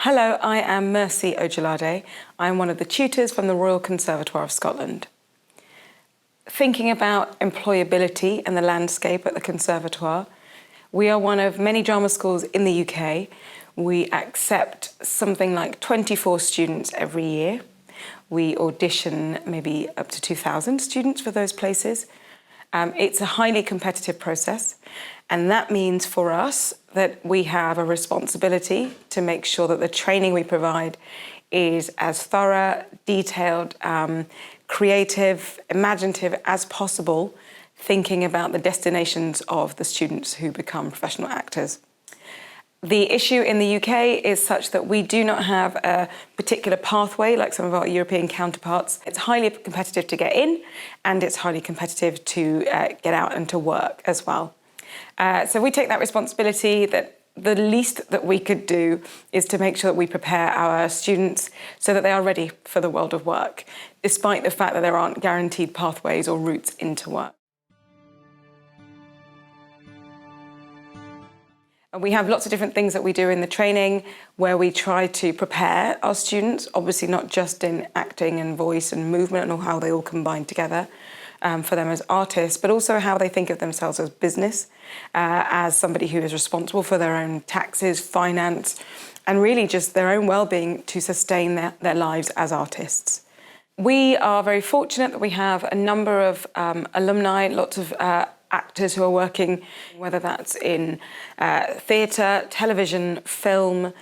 Hello, I am Mercy Ojolade. I am one of the tutors from the Royal Conservatoire of Scotland. Thinking about employability and the landscape at the Conservatoire, we are one of many drama schools in the UK. We accept something like 24 students every year. We audition maybe up to 2,000 students for those places. It's a highly competitive process, and that means for us that we have a responsibility to make sure that the training we provide is as thorough, detailed, creative, imaginative as possible, thinking about the destinations of the students who become professional actors. The issue in the UK is such that we do not have a particular pathway like some of our European counterparts. It's highly competitive to get in, and it's highly competitive to get out and to work as well. So we take that responsibility that the least that we could do is to make sure that we prepare our students so that they are ready for the world of work, despite the fact that there aren't guaranteed pathways or routes into work. We have lots of different things that we do in the training where we try to prepare our students, obviously not just in acting and voice and movement and how they all combine together for them as artists, but also how they think of themselves as business, as somebody who is responsible for their own taxes, finance, and really just their own well-being to sustain their lives as artists. We are very fortunate that we have a number of alumni, lots of actors who are working, whether that's in theatre, television, film,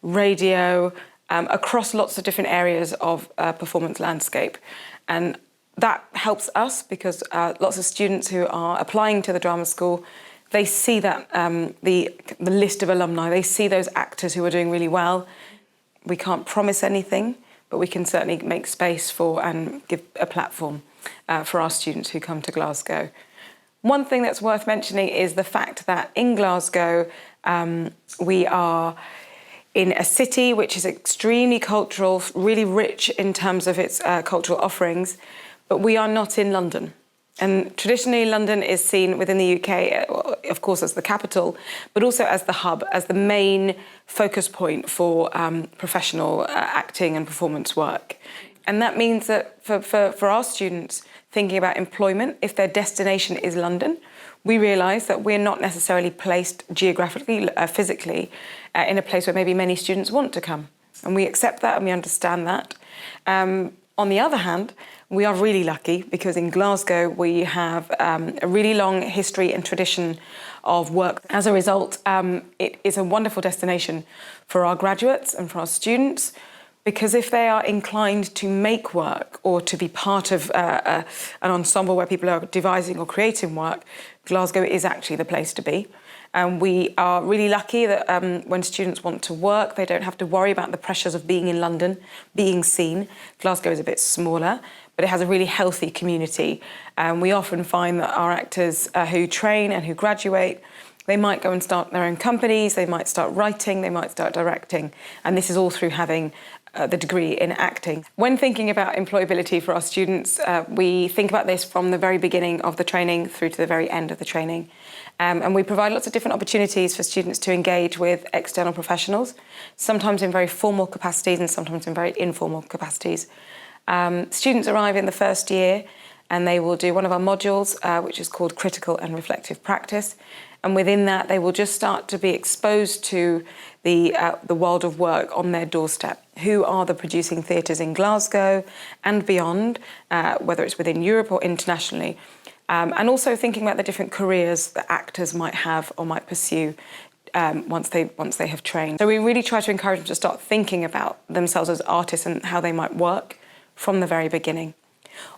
radio, across lots of different areas of performance landscape. And that helps us because lots of students who are applying to the drama school, they see that the list of alumni, they see those actors who are doing really well. We can't promise anything, but we can certainly make space for and give a platform for our students who come to Glasgow. One thing that's worth mentioning is the fact that in Glasgow, we are in a city which is extremely cultural, really rich in terms of its cultural offerings, but we are not in London. And traditionally, London is seen within the UK, of course, as the capital, but also as the hub, as the main focus point for professional acting and performance work. And that means that for our students, thinking about employment, if their destination is London, we realise that we're not necessarily placed geographically, physically, in a place where maybe many students want to come. And we accept that and we understand that. On the other hand, we are really lucky because in Glasgow we have a really long history and tradition of work. As a result, it is a wonderful destination for our graduates and for our students, because if they are inclined to make work or to be part of an ensemble where people are devising or creating work, Glasgow is actually the place to be. And we are really lucky that when students want to work, they don't have to worry about the pressures of being in London, being seen. Glasgow is a bit smaller, but it has a really healthy community. And we often find that our actors who train and who graduate, they might go and start their own companies, they might start writing, they might start directing. And this is all through having the degree in acting. When thinking about employability for our students, we think about this from the very beginning of the training through to the very end of the training. And we provide lots of different opportunities for students to engage with external professionals, sometimes in very formal capacities and sometimes in very informal capacities. Students arrive in the first year and they will do one of our modules, which is called Critical and Reflective Practice. And within that, they will just start to be exposed to the world of work on their doorstep. Who are the producing theatres in Glasgow and beyond, whether it's within Europe or internationally. And also thinking about the different careers that actors might have or might pursue once they have trained. So we really try to encourage them to start thinking about themselves as artists and how they might work from the very beginning.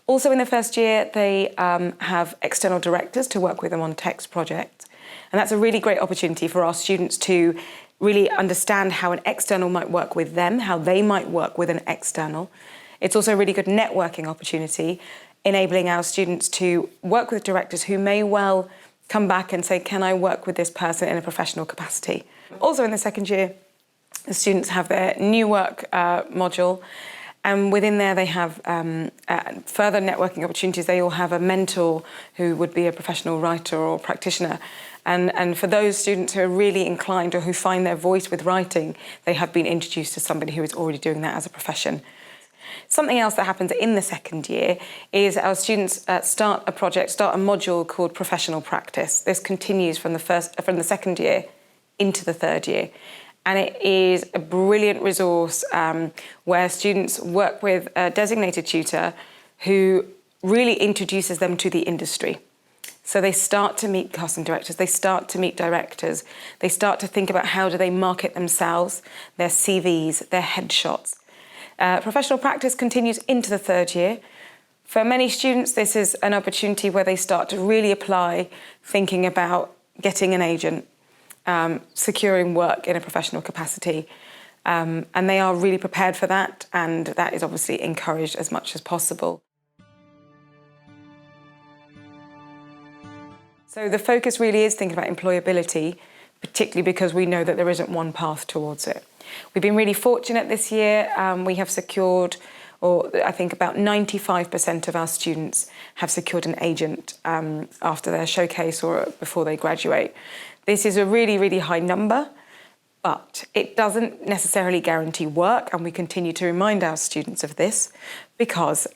Also in the first year, they have external directors to work with them on text projects. And that's a really great opportunity for our students to really understand how an external might work with them, how they might work with an external. It's also a really good networking opportunity, enabling our students to work with directors who may well come back and say, can I work with this person in a professional capacity? Also in the second year, the students have their new work module, And within there, they have further networking opportunities. They all have a mentor who would be a professional writer or practitioner. And for those students who are really inclined or who find their voice with writing, they have been introduced to somebody who is already doing that as a profession. Something else that happens in the second year is our students start a module called professional practice. This continues from the second year into the third year. And it is a brilliant resource where students work with a designated tutor who really introduces them to the industry. So they start to meet casting directors, they start to meet directors, they start to think about how do they market themselves, their CVs, their headshots. Professional practice continues into the third year. For many students, this is an opportunity where they start to really apply thinking about getting an agent, securing work in a professional capacity. And they are really prepared for that, and that is obviously encouraged as much as possible. So the focus really is thinking about employability, particularly because we know that there isn't one path towards it. We've been really fortunate this year. We have secured, or I think about 95% of our students have secured an agent after their showcase or before they graduate. This is a really, really high number, but it doesn't necessarily guarantee work, and we continue to remind our students of this because,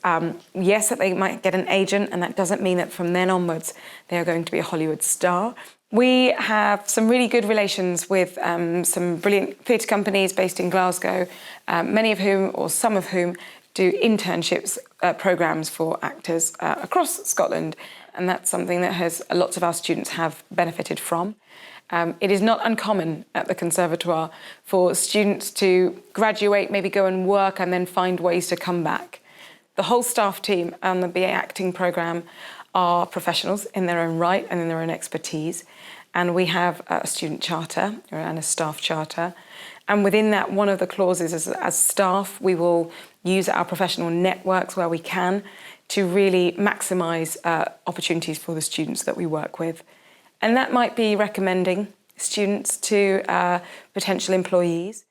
yes, that they might get an agent, and that doesn't mean that from then onwards they are going to be a Hollywood star. We have some really good relations with some brilliant theatre companies based in Glasgow, many of whom, or some of whom, do internships programmes for actors across Scotland, and that's something that lots of our students have benefited from. It is not uncommon at the Conservatoire for students to graduate, maybe go and work, and then find ways to come back. The whole staff team on the BA Acting programme are professionals in their own right and in their own expertise. And we have a student charter and a staff charter. And within that, one of the clauses is as staff, we will use our professional networks where we can to really maximise opportunities for the students that we work with. And that might be recommending students to potential employees.